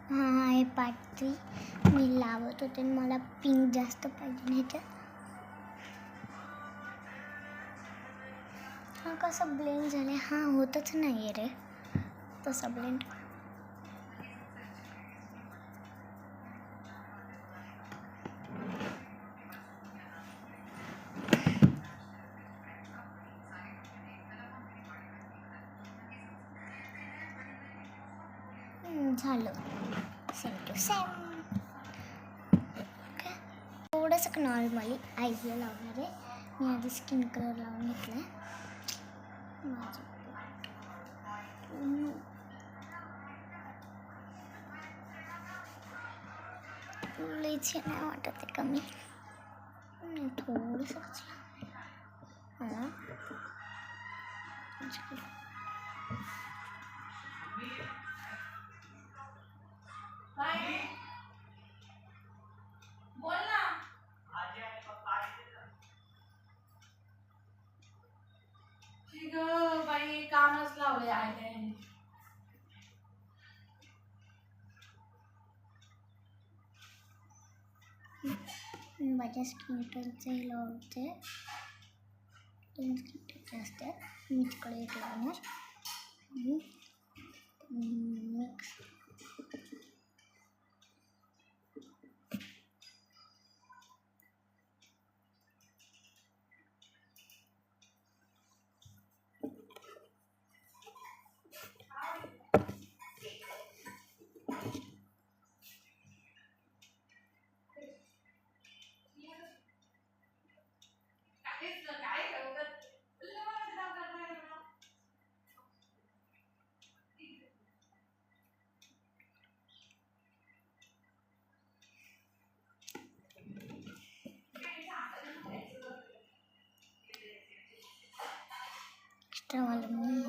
हां हे पार्ट 3 मी लावत होते आणि मला पिंक जास्त पाहिजे ह्याच्यात. हा कसं ब्लेंड झालं हां होतच नाही रे तसं ब्लेंड. झालं सेम टू सेम. थोडंसं नॉर्मली आईजला लावणार आहे. मी आधी स्किन कलर लावून घेतला आहे माझं. लईच नाही वाटत आहे कमी थोडंसं हां बाई कामच लावले आहे. माझ्या स्किन टोनचंही लावते. 2 स्किन टोनचे असतात मी तिकडे एक लावणार मिक्स. एक्स्ट्रावाला मी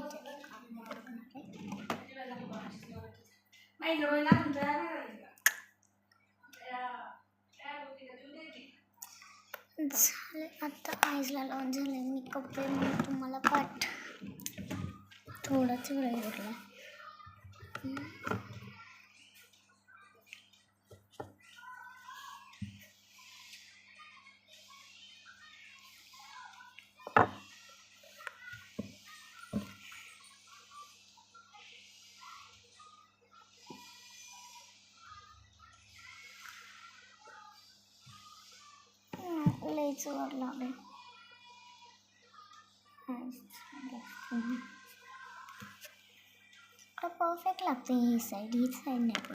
झाले आता आईजला लावून झाले. मी कपडे म्हणून तुम्हाला पाठ थोडाच वेळ उरला. लईच वर लागेल. परफेक्ट लागते ही साईड नाही.